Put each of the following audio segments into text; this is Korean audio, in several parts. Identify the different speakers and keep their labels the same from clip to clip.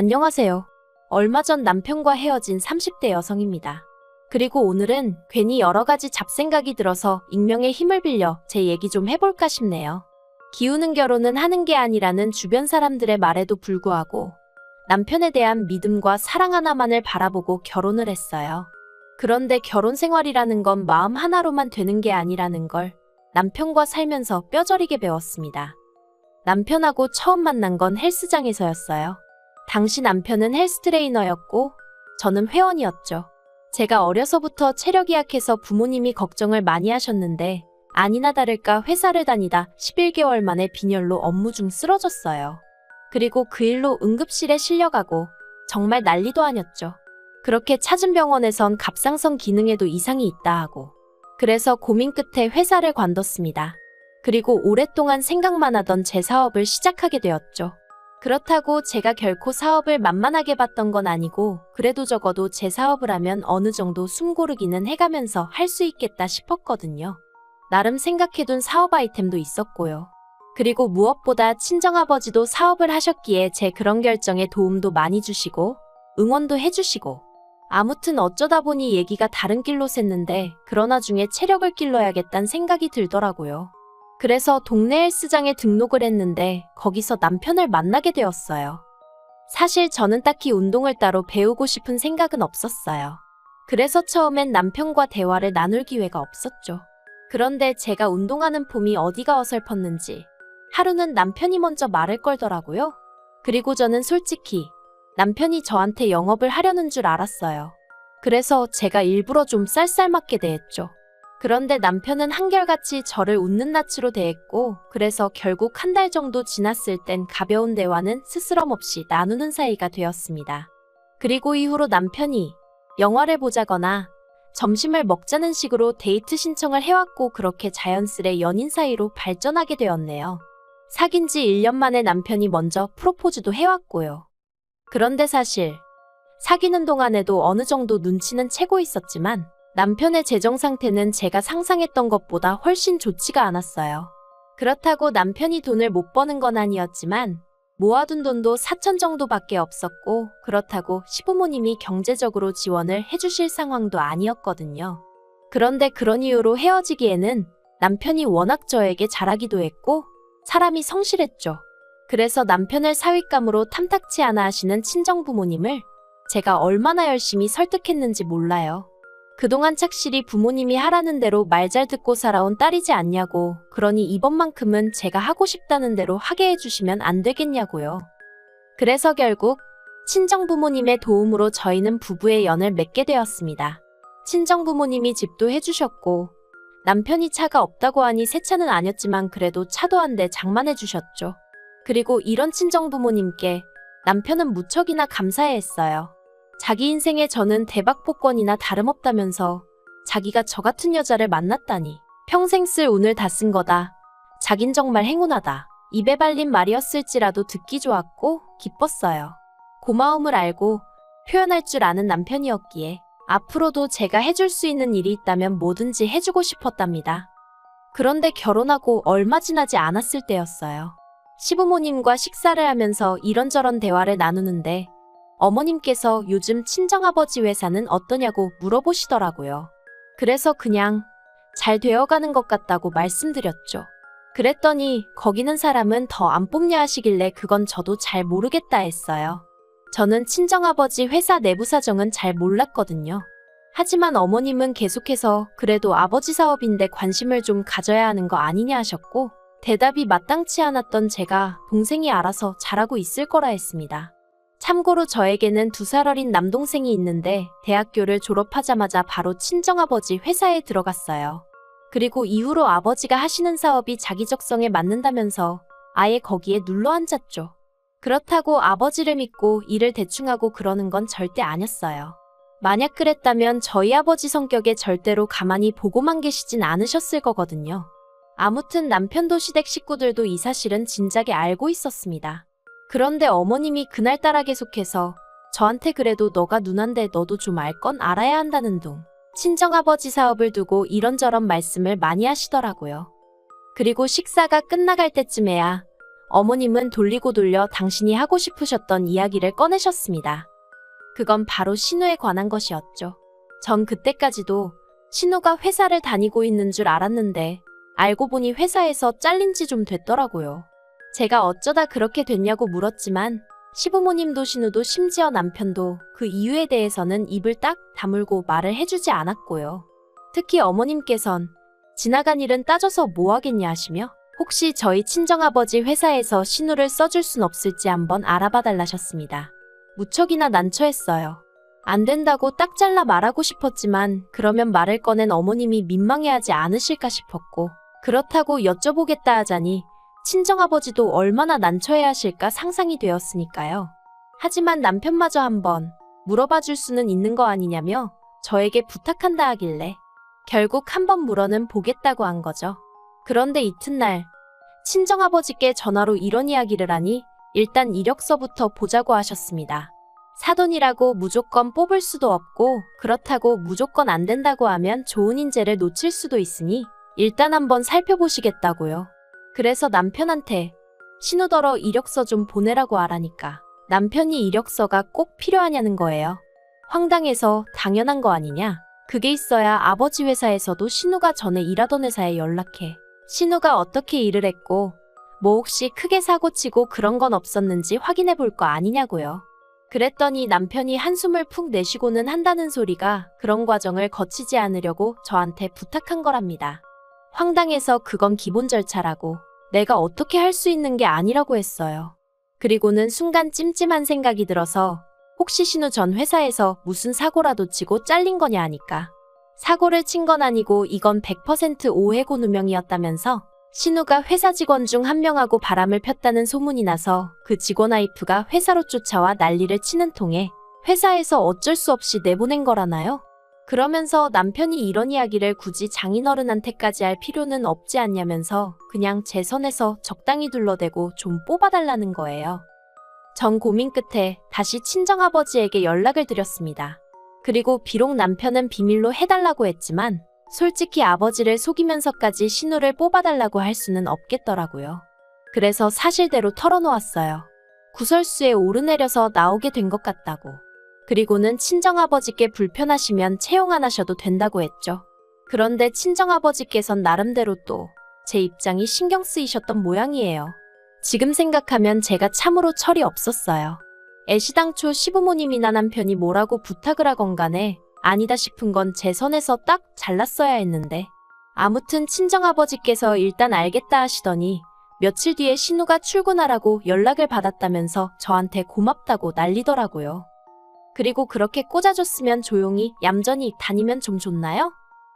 Speaker 1: 안녕하세요. 얼마 전 남편과 헤어진 30대 여성입니다. 그리고 오늘은 괜히 여러 가지 잡생각이 들어서 익명의 힘을 빌려 제 얘기 좀 해볼까 싶네요. 기우는 결혼은 하는 게 아니라는 주변 사람들의 말에도 불구하고 남편에 대한 믿음과 사랑 하나만을 바라보고 결혼을 했어요. 그런데 결혼 생활이라는 건 마음 하나로만 되는 게 아니라는 걸 남편과 살면서 뼈저리게 배웠습니다. 남편하고 처음 만난 건 헬스장에서였어요. 당시 남편은 헬스 트레이너였고 저는 회원이었죠. 제가 어려서부터 체력이 약해서 부모님이 걱정을 많이 하셨는데 아니나 다를까 회사를 다니다 11개월 만에 빈혈로 업무 중 쓰러졌어요. 그리고 그 일로 응급실에 실려가고 정말 난리도 아니었죠. 그렇게 찾은 병원에선 갑상선 기능에도 이상이 있다 하고 그래서 고민 끝에 회사를 관뒀습니다. 그리고 오랫동안 생각만 하던 제 사업을 시작하게 되었죠. 그렇다고 제가 결코 사업을 만만하게 봤던 건 아니고 그래도 적어도 제 사업을 하면 어느 정도 숨 고르기는 해가면서 할 수 있겠다 싶었거든요. 나름 생각해둔 사업 아이템도 있었고요. 그리고 무엇보다 친정아버지도 사업을 하셨기에 제 그런 결정에 도움도 많이 주시고 응원도 해주시고 아무튼 어쩌다 보니 얘기가 다른 길로 샜는데 그러나 나중에 체력을 길러야겠다는 생각이 들더라고요. 그래서 동네 헬스장에 등록을 했는데 거기서 남편을 만나게 되었어요. 사실 저는 딱히 운동을 따로 배우고 싶은 생각은 없었어요. 그래서 처음엔 남편과 대화를 나눌 기회가 없었죠. 그런데 제가 운동하는 폼이 어디가 어설펐는지 하루는 남편이 먼저 말을 걸더라고요. 그리고 저는 솔직히 남편이 저한테 영업을 하려는 줄 알았어요. 그래서 제가 일부러 좀 쌀쌀맞게 대했죠. 그런데 남편은 한결같이 저를 웃는 낯으로 대했고 그래서 결국 한 달 정도 지났을 땐 가벼운 대화는 스스럼 없이 나누는 사이가 되었습니다. 그리고 이후로 남편이 영화를 보자거나 점심을 먹자는 식으로 데이트 신청을 해왔고 그렇게 자연스레 연인 사이로 발전하게 되었네요. 사귄 지 1년 만에 남편이 먼저 프로포즈도 해왔고요. 그런데 사실 사귀는 동안에도 어느 정도 눈치는 채고 있었지만 남편의 재정 상태는 제가 상상했던 것보다 훨씬 좋지가 않았어요. 그렇다고 남편이 돈을 못 버는 건 아니었지만 모아둔 돈도 4천 정도밖에 없었고 그렇다고 시부모님이 경제적으로 지원을 해주실 상황도 아니었거든요. 그런데 그런 이유로 헤어지기에는 남편이 워낙 저에게 잘하기도 했고 사람이 성실했죠. 그래서 남편을 사윗감으로 탐탁치 않아 하시는 친정부모님을 제가 얼마나 열심히 설득했는지 몰라요. 그동안 착실히 부모님이 하라는 대로 말 잘 듣고 살아온 딸이지 않냐고 그러니 이번만큼은 제가 하고 싶다는 대로 하게 해주시면 안 되겠냐고요. 그래서 결국 친정부모님의 도움으로 저희는 부부의 연을 맺게 되었습니다. 친정부모님이 집도 해주셨고 남편이 차가 없다고 하니 새 차는 아니었지만 그래도 차도 한 대 장만해 주셨죠. 그리고 이런 친정부모님께 남편은 무척이나 감사해했어요. 자기 인생에 저는 대박복권이나 다름없다면서 자기가 저 같은 여자를 만났다니 평생 쓸 운을 다 쓴 거다. 자긴 정말 행운하다. 입에 발린 말이었을지라도 듣기 좋았고 기뻤어요. 고마움을 알고 표현할 줄 아는 남편이었기에 앞으로도 제가 해줄 수 있는 일이 있다면 뭐든지 해주고 싶었답니다. 그런데 결혼하고 얼마 지나지 않았을 때였어요. 시부모님과 식사를 하면서 이런저런 대화를 나누는데 어머님께서 요즘 친정아버지 회사는 어떠냐고 물어보시더라고요. 그래서 그냥 잘 되어가는 것 같다고 말씀드렸죠. 그랬더니 거기는 사람은 더 안 뽑냐 하시길래 그건 저도 잘 모르겠다 했어요. 저는 친정아버지 회사 내부 사정은 잘 몰랐거든요. 하지만 어머님은 계속해서 그래도 아버지 사업인데 관심을 좀 가져야 하는 거 아니냐 하셨고 대답이 마땅치 않았던 제가 동생이 알아서 잘하고 있을 거라 했습니다. 참고로 저에게는 2살 어린 남동생이 있는데 대학교를 졸업하자마자 바로 친정아버지 회사에 들어갔어요. 그리고 이후로 아버지가 하시는 사업이 자기 적성에 맞는다면서 아예 거기에 눌러 앉았죠. 그렇다고 아버지를 믿고 일을 대충 하고 그러는 건 절대 아니었어요. 만약 그랬다면 저희 아버지 성격에 절대로 가만히 보고만 계시진 않으셨을 거거든요. 아무튼 남편도 시댁 식구들도 이 사실은 진작에 알고 있었습니다. 그런데 어머님이 그날따라 계속해서 저한테 그래도 너가 누난데 너도 좀 알 건 알아야 한다는 둥 친정아버지 사업을 두고 이런저런 말씀을 많이 하시더라고요. 그리고 식사가 끝나갈 때쯤에야 어머님은 돌리고 돌려 당신이 하고 싶으셨던 이야기를 꺼내셨습니다. 그건 바로 신우에 관한 것이었죠. 전 그때까지도 신우가 회사를 다니고 있는 줄 알았는데 알고 보니 회사에서 잘린 지 좀 됐더라고요. 제가 어쩌다 그렇게 됐냐고 물었지만 시부모님도 신우도 심지어 남편도 그 이유에 대해서는 입을 딱 다물고 말을 해주지 않았고요. 특히 어머님께선 지나간 일은 따져서 뭐 하겠냐 하시며 혹시 저희 친정아버지 회사에서 신우를 써줄 순 없을지 한번 알아봐 달라셨습니다. 무척이나 난처했어요. 안 된다고 딱 잘라 말하고 싶었지만 그러면 말을 꺼낸 어머님이 민망해하지 않으실까 싶었고 그렇다고 여쭤보겠다 하자니 친정아버지도 얼마나 난처해하실까 상상이 되었으니까요. 하지만 남편마저 한번 물어봐 줄 수는 있는 거 아니냐며 저에게 부탁한다 하길래 결국 한번 물어는 보겠다고 한 거죠. 그런데 이튿날 친정아버지께 전화로 이런 이야기를 하니 일단 이력서부터 보자고 하셨습니다. 사돈이라고 무조건 뽑을 수도 없고 그렇다고 무조건 안 된다고 하면 좋은 인재를 놓칠 수도 있으니 일단 한번 살펴보시겠다고요. 그래서 남편한테 신우더러 이력서 좀 보내라고 하라니까 남편이 이력서가 꼭 필요하냐는 거예요. 황당해서 당연한 거 아니냐? 그게 있어야 아버지 회사에서도 신우가 전에 일하던 회사에 연락해 신우가 어떻게 일을 했고 뭐 혹시 크게 사고치고 그런 건 없었는지 확인해 볼 거 아니냐고요. 그랬더니 남편이 한숨을 푹 내쉬고는 한다는 소리가 그런 과정을 거치지 않으려고 저한테 부탁한 거랍니다. 황당해서 그건 기본 절차라고 내가 어떻게 할 수 있는 게 아니라고 했어요. 그리고는 순간 찜찜한 생각이 들어서 혹시 신우 전 회사에서 무슨 사고라도 치고 잘린 거냐 하니까 사고를 친 건 아니고 이건 100% 오해고 누명이었다면서 신우가 회사 직원 중 한 명하고 바람을 폈다는 소문이 나서 그 직원 와이프가 회사로 쫓아와 난리를 치는 통에 회사에서 어쩔 수 없이 내보낸 거라나요? 그러면서 남편이 이런 이야기를 굳이 장인어른한테까지 할 필요는 없지 않냐면서 그냥 제 선에서 적당히 둘러대고 좀 뽑아달라는 거예요. 전 고민 끝에 다시 친정아버지에게 연락을 드렸습니다. 그리고 비록 남편은 비밀로 해달라고 했지만 솔직히 아버지를 속이면서까지 신우를 뽑아달라고 할 수는 없겠더라고요. 그래서 사실대로 털어놓았어요. 구설수에 오르내려서 나오게 된 것 같다고. 그리고는 친정아버지께 불편하시면 채용 안 하셔도 된다고 했죠. 그런데 친정아버지께선 나름대로 또 제 입장이 신경 쓰이셨던 모양이에요. 지금 생각하면 제가 참으로 철이 없었어요. 애시당초 시부모님이나 남편이 뭐라고 부탁을 하건 간에 아니다 싶은 건 제 선에서 딱 잘랐어야 했는데 아무튼 친정아버지께서 일단 알겠다 하시더니 며칠 뒤에 신우가 출근하라고 연락을 받았다면서 저한테 고맙다고 난리더라고요. 그리고 그렇게 꽂아줬으면 조용히 얌전히 다니면 좀 좋나요?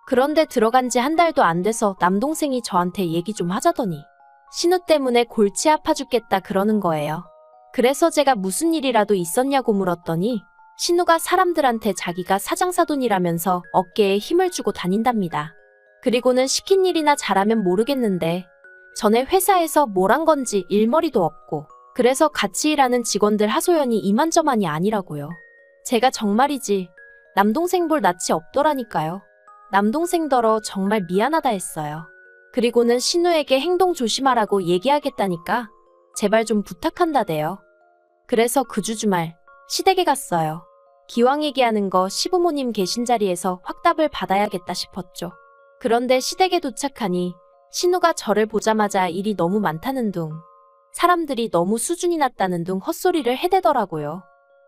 Speaker 1: 그런데 들어간 지 한 달도 안 돼서 남동생이 저한테 얘기 좀 하자더니 신우 때문에 골치 아파 죽겠다 그러는 거예요. 그래서 제가 무슨 일이라도 있었냐고 물었더니 신우가 사람들한테 자기가 사장사돈이라면서 어깨에 힘을 주고 다닌답니다. 그리고는 시킨 일이나 잘하면 모르겠는데 전에 회사에서 뭘 한 건지 일머리도 없고 그래서 같이 일하는 직원들 하소연이 이만저만이 아니라고요. 제가 정말이지 남동생 볼 낯이 없더라니까요. 남동생더러 정말 미안하다 했어요. 그리고는 신우에게 행동 조심하라고 얘기하겠다니까 제발 좀 부탁한다대요. 그래서 그 주말 시댁에 갔어요. 기왕 얘기하는 거 시부모님 계신 자리에서 확답을 받아야겠다 싶었죠. 그런데 시댁에 도착하니 신우가 저를 보자마자 일이 너무 많다는 둥, 사람들이 너무 수준이 낮다는 둥 헛소리를 해대더라고요.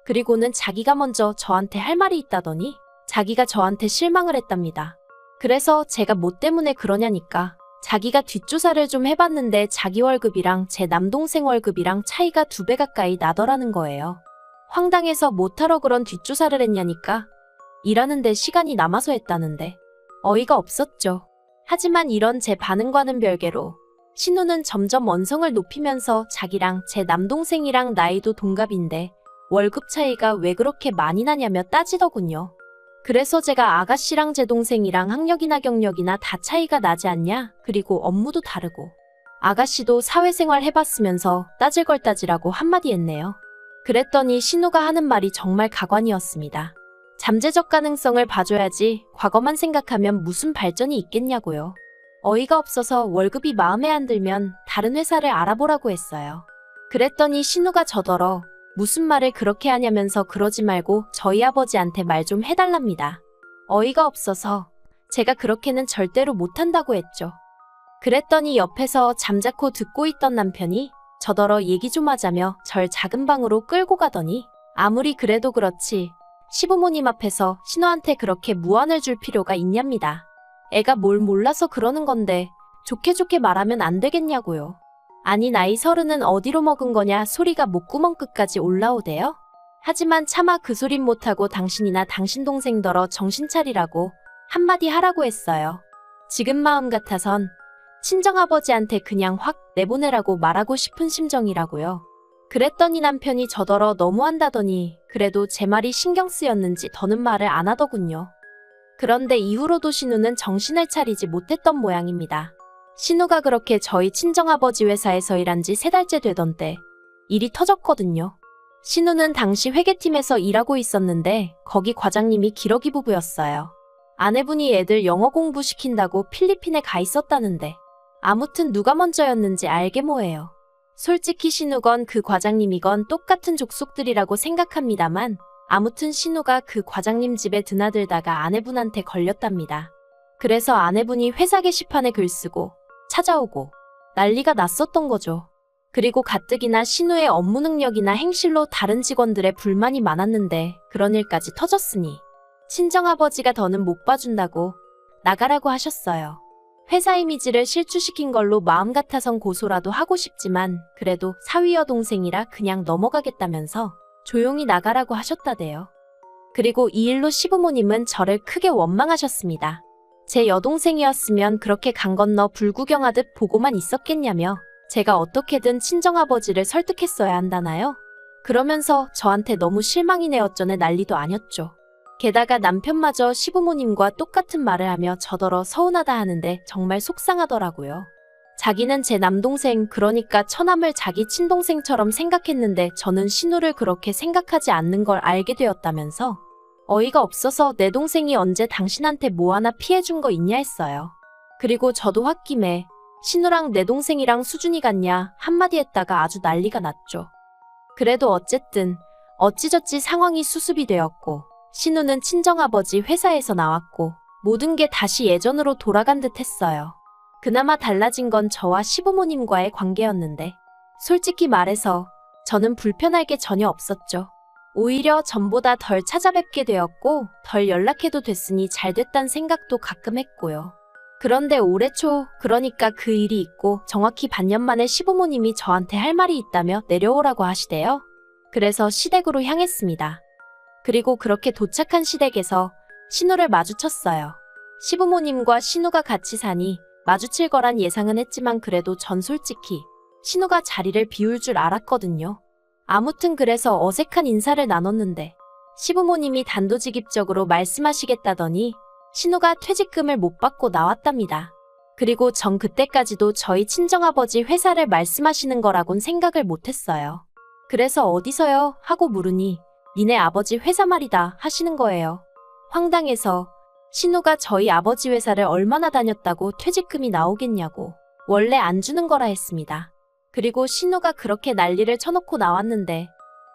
Speaker 1: 그리고는 자기가 먼저 저한테 할 말이 있다더니 자기가 저한테 실망을 했답니다. 그래서 제가 뭐 때문에 그러냐니까 자기가 뒷조사를 좀 해봤는데 자기 월급이랑 제 남동생 월급이랑 차이가 2배 가까이 나더라는 거예요. 황당해서 못하러 그런 뒷조사를 했냐니까 일하는데 시간이 남아서 했다는데 어이가 없었죠. 하지만 이런 제 반응과는 별개로 신우는 점점 원성을 높이면서 자기랑 제 남동생이랑 나이도 동갑인데 월급 차이가 왜 그렇게 많이 나냐며 따지더군요. 그래서 제가 아가씨랑 제 동생이랑 학력이나 경력이나 다 차이가 나지 않냐? 그리고 업무도 다르고 아가씨도 사회생활 해봤으면서 따질 걸 따지라고 한마디 했네요. 그랬더니 신우가 하는 말이 정말 가관이었습니다. 잠재적 가능성을 봐줘야지 과거만 생각하면 무슨 발전이 있겠냐고요. 어이가 없어서 월급이 마음에 안 들면 다른 회사를 알아보라고 했어요. 그랬더니 신우가 저더러 무슨 말을 그렇게 하냐면서 그러지 말고 저희 아버지한테 말 좀 해달랍니다. 어이가 없어서 제가 그렇게는 절대로 못한다고 했죠. 그랬더니 옆에서 잠자코 듣고 있던 남편이 저더러 얘기 좀 하자며 절 작은 방으로 끌고 가더니 아무리 그래도 그렇지 시부모님 앞에서 신우한테 그렇게 무안을 줄 필요가 있냐입니다. 애가 뭘 몰라서 그러는 건데 좋게 말하면 안 되겠냐고요. 아니 나이 30은 어디로 먹은 거냐 소리가 목구멍 끝까지 올라오대요. 하지만 차마 그 소린 못하고 당신이나 당신 동생더러 정신 차리라고 한마디 하라고 했어요. 지금 마음 같아선 친정아버지한테 그냥 확 내보내라고 말하고 싶은 심정이라고요. 그랬더니 남편이 저더러 너무한다더니 그래도 제 말이 신경 쓰였는지 더는 말을 안 하더군요. 그런데 이후로도 신우는 정신을 차리지 못했던 모양입니다. 신우가 그렇게 저희 친정아버지 회사에서 일한 지 3달째 되던 때 일이 터졌거든요. 신우는 당시 회계팀에서 일하고 있었는데 거기 과장님이 기러기 부부였어요. 아내분이 애들 영어 공부시킨다고 필리핀에 가 있었다는데 아무튼 누가 먼저였는지 알게 뭐예요. 솔직히 신우건 그 과장님이건 똑같은 족속들이라고 생각합니다만 아무튼 신우가 그 과장님 집에 드나들다가 아내분한테 걸렸답니다. 그래서 아내분이 회사 게시판에 글 쓰고 찾아오고 난리가 났었던 거죠. 그리고 가뜩이나 신우의 업무 능력이나 행실로 다른 직원들의 불만이 많았는데 그런 일까지 터졌으니 친정아버지가 더는 못 봐준다고 나가라고 하셨어요. 회사 이미지를 실추시킨 걸로 마음 같아선 고소라도 하고 싶지만 그래도 사위 여동생이라 그냥 넘어가겠다면서 조용히 나가라고 하셨다대요. 그리고 이 일로 시부모님은 저를 크게 원망하셨습니다. 제 여동생이었으면 그렇게 강 건너 불구경하듯 보고만 있었겠냐며 제가 어떻게든 친정아버지를 설득했어야 한다나요? 그러면서 저한테 너무 실망이네 어쩌네 난리도 아니었죠. 게다가 남편마저 시부모님과 똑같은 말을 하며 저더러 서운하다 하는데 정말 속상하더라고요. 자기는 제 남동생 그러니까 처남을 자기 친동생처럼 생각했는데 저는 신우를 그렇게 생각하지 않는 걸 알게 되었다면서 어이가 없어서 내 동생이 언제 당신한테 뭐 하나 피해준 거 있냐 했어요. 그리고 저도 홧김에 신우랑 내 동생이랑 수준이 같냐 한마디 했다가 아주 난리가 났죠. 그래도 어쨌든 어찌저찌 상황이 수습이 되었고 신우는 친정아버지 회사에서 나왔고 모든 게 다시 예전으로 돌아간 듯 했어요. 그나마 달라진 건 저와 시부모님과의 관계였는데 솔직히 말해서 저는 불편할 게 전혀 없었죠. 오히려 전보다 덜 찾아뵙게 되었고 덜 연락해도 됐으니 잘 됐단 생각도 가끔 했고요. 그런데 올해 초 그러니까 그 일이 있고 정확히 반년 만에 시부모님이 저한테 할 말이 있다며 내려오라고 하시대요. 그래서 시댁으로 향했습니다. 그리고 그렇게 도착한 시댁에서 신우를 마주쳤어요. 시부모님과 신우가 같이 사니 마주칠 거란 예상은 했지만 그래도 전 솔직히 신우가 자리를 비울 줄 알았거든요. 아무튼 그래서 어색한 인사를 나눴는데 시부모님이 단도직입적으로 말씀하시겠다더니 신우가 퇴직금을 못 받고 나왔답니다. 그리고 전 그때까지도 저희 친정아버지 회사를 말씀하시는 거라곤 생각을 못했어요. 그래서 어디서요? 하고 물으니 니네 아버지 회사 말이다 하시는 거예요. 황당해서 신우가 저희 아버지 회사를 얼마나 다녔다고 퇴직금이 나오겠냐고 원래 안 주는 거라 했습니다. 그리고 신우가 그렇게 난리를 쳐놓고 나왔는데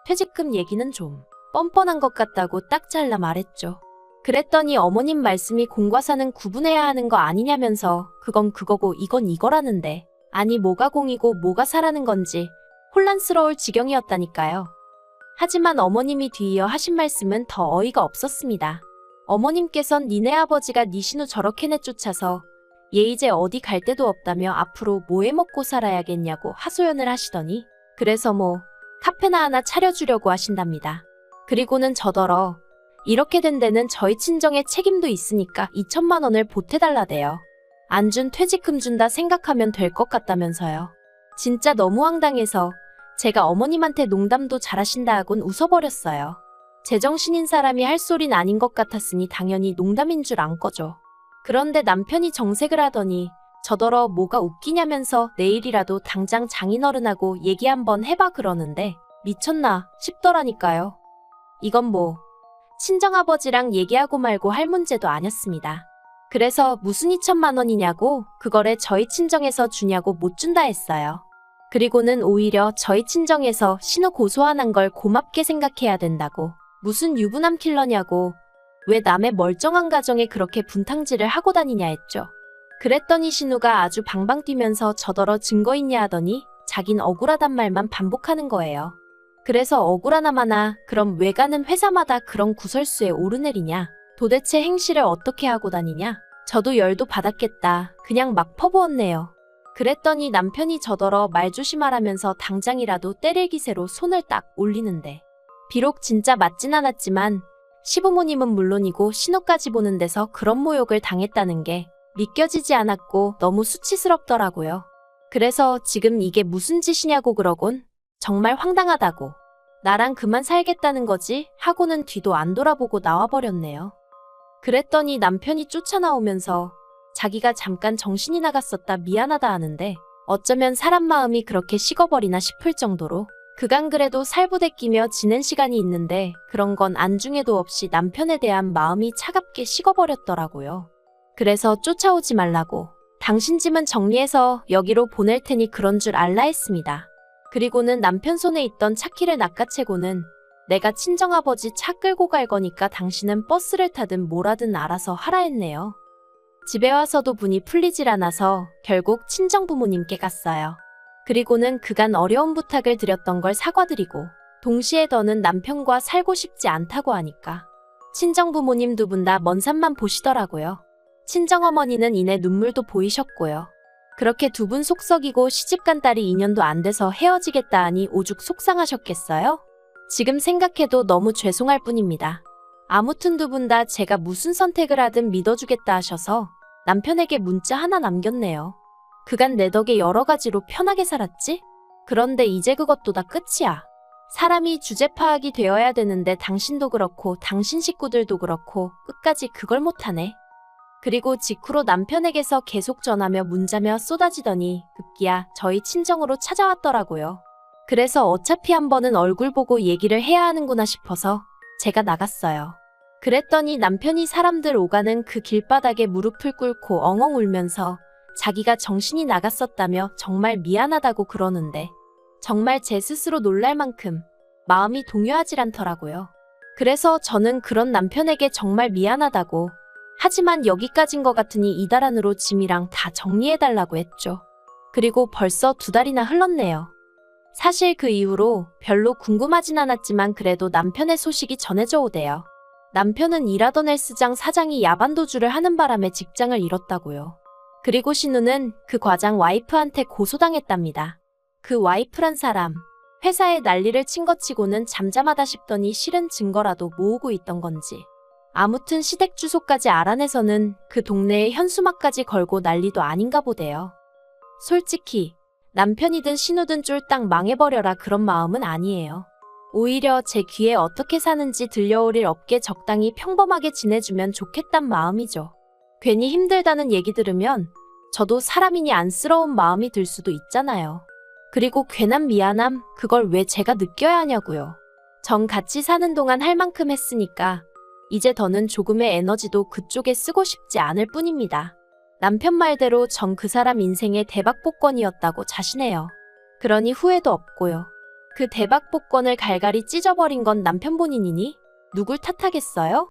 Speaker 1: 퇴직금 얘기는 좀 뻔뻔한 것 같다고 딱 잘라 말했죠. 그랬더니 어머님 말씀이 공과 사는 구분해야 하는 거 아니냐면서 그건 그거고 이건 이거라는데 아니 뭐가 공이고 뭐가 사라는 건지 혼란스러울 지경이었다니까요. 하지만 어머님이 뒤이어 하신 말씀은 더 어이가 없었습니다. 어머님께선 니네 아버지가 니 신우 저렇게 내쫓아서 얘 이제 어디 갈 데도 없다며 앞으로 뭐 해먹고 살아야겠냐고 하소연을 하시더니 그래서 뭐 카페나 하나 차려주려고 하신답니다. 그리고는 저더러 이렇게 된 데는 저희 친정에 책임도 있으니까 2천만 원을 보태달라대요. 안 준 퇴직금 준다 생각하면 될 것 같다면서요. 진짜 너무 황당해서 제가 어머님한테 농담도 잘하신다 하곤 웃어버렸어요. 제정신인 사람이 할 소린 아닌 것 같았으니 당연히 농담인 줄 안 거죠. 그런데 남편이 정색을 하더니 저더러 뭐가 웃기냐면서 내일이라도 당장 장인어른하고 얘기 한번 해봐 그러는데 미쳤나 싶더라니까요. 이건 뭐 친정아버지랑 얘기하고 말고 할 문제도 아니었습니다. 그래서 무슨 2천만 원이냐고 그거를 저희 친정에서 주냐고 못 준다 했어요. 그리고는 오히려 저희 친정에서 신우 고소한 걸 고맙게 생각해야 된다고. 무슨 유부남 킬러냐고. 왜 남의 멀쩡한 가정에 그렇게 분탕질을 하고 다니냐 했죠. 그랬더니 신우가 아주 방방 뛰면서 저더러 증거 있냐 하더니 자긴 억울하단 말만 반복하는 거예요. 그래서 억울하나마나 그럼 왜 가는 회사마다 그런 구설수에 오르내리냐. 도대체 행실을 어떻게 하고 다니냐? 저도 열도 받았겠다. 그냥 막 퍼부었네요. 그랬더니 남편이 저더러 말 조심하라면서 당장이라도 때릴 기세로 손을 딱 올리는데 비록 진짜 맞진 않았지만 시부모님은 물론이고 신우까지 보는 데서 그런 모욕을 당했다는 게 믿겨지지 않았고 너무 수치스럽더라고요. 그래서 지금 이게 무슨 짓이냐고 그러곤 정말 황당하다고 나랑 그만 살겠다는 거지 하고는 뒤도 안 돌아보고 나와버렸네요. 그랬더니 남편이 쫓아나오면서 자기가 잠깐 정신이 나갔었다 미안하다 하는데 어쩌면 사람 마음이 그렇게 식어버리나 싶을 정도로 그간 그래도 살부대 끼며 지낸 시간이 있는데 그런 건 안중에도 없이 남편에 대한 마음이 차갑게 식어버렸더라고요. 그래서 쫓아오지 말라고 당신 짐은 정리해서 여기로 보낼 테니 그런 줄 알라 했습니다. 그리고는 남편 손에 있던 차키를 낚아채고는 내가 친정아버지 차 끌고 갈 거니까 당신은 버스를 타든 뭐라든 알아서 하라 했네요. 집에 와서도 분이 풀리질 않아서 결국 친정부모님께 갔어요. 그리고는 그간 어려운 부탁을 드렸던 걸 사과드리고 동시에 더는 남편과 살고 싶지 않다고 하니까 친정부모님 두 분 다 먼 산만 보시더라고요. 친정어머니는 이내 눈물도 보이셨고요. 그렇게 두 분 속썩이고 시집간 딸이 2년도 안 돼서 헤어지겠다 하니 오죽 속상하셨겠어요? 지금 생각해도 너무 죄송할 뿐입니다. 아무튼 두 분 다 제가 무슨 선택을 하든 믿어주겠다 하셔서 남편에게 문자 하나 남겼네요. 그간 내 덕에 여러 가지로 편하게 살았지? 그런데 이제 그것도 다 끝이야. 사람이 주제 파악이 되어야 되는데 당신도 그렇고 당신 식구들도 그렇고 끝까지 그걸 못하네. 그리고 직후로 남편에게서 계속 전화며 문자며 쏟아지더니 급기야 저희 친정으로 찾아왔더라고요. 그래서 어차피 한 번은 얼굴 보고 얘기를 해야 하는구나 싶어서 제가 나갔어요. 그랬더니 남편이 사람들 오가는 그 길바닥에 무릎을 꿇고 엉엉 울면서 자기가 정신이 나갔었다며 정말 미안하다고 그러는데 정말 제 스스로 놀랄 만큼 마음이 동요하질 않더라고요. 그래서 저는 그런 남편에게 정말 미안하다고 하지만 여기까지인 것 같으니 이달 안으로 짐이랑 다 정리해달라고 했죠. 그리고 벌써 2달이나 흘렀네요. 사실 그 이후로 별로 궁금하진 않았지만 그래도 남편의 소식이 전해져 오대요. 남편은 일하던 헬스장 사장이 야반도주를 하는 바람에 직장을 잃었다고요. 그리고 신우는 그 과장 와이프한테 고소당했답니다. 그 와이프란 사람, 회사에 난리를 친 것 치고는 잠잠하다 싶더니 실은 증거라도 모으고 있던 건지. 아무튼 시댁 주소까지 알아내서는 그 동네에 현수막까지 걸고 난리도 아닌가 보대요. 솔직히 남편이든 신우든 쫄딱 망해버려라 그런 마음은 아니에요. 오히려 제 귀에 어떻게 사는지 들려올 일 없게 적당히 평범하게 지내주면 좋겠단 마음이죠. 괜히 힘들다는 얘기 들으면 저도 사람이니 안쓰러운 마음이 들 수도 있잖아요. 그리고 괜한 미안함, 그걸 왜 제가 느껴야 하냐고요. 전 같이 사는 동안 할 만큼 했으니까 이제 더는 조금의 에너지도 그쪽에 쓰고 싶지 않을 뿐입니다. 남편 말대로 전 그 사람 인생의 대박 복권이었다고 자신해요. 그러니 후회도 없고요. 그 대박 복권을 갈갈이 찢어버린 건 남편 본인이니 누굴 탓하겠어요?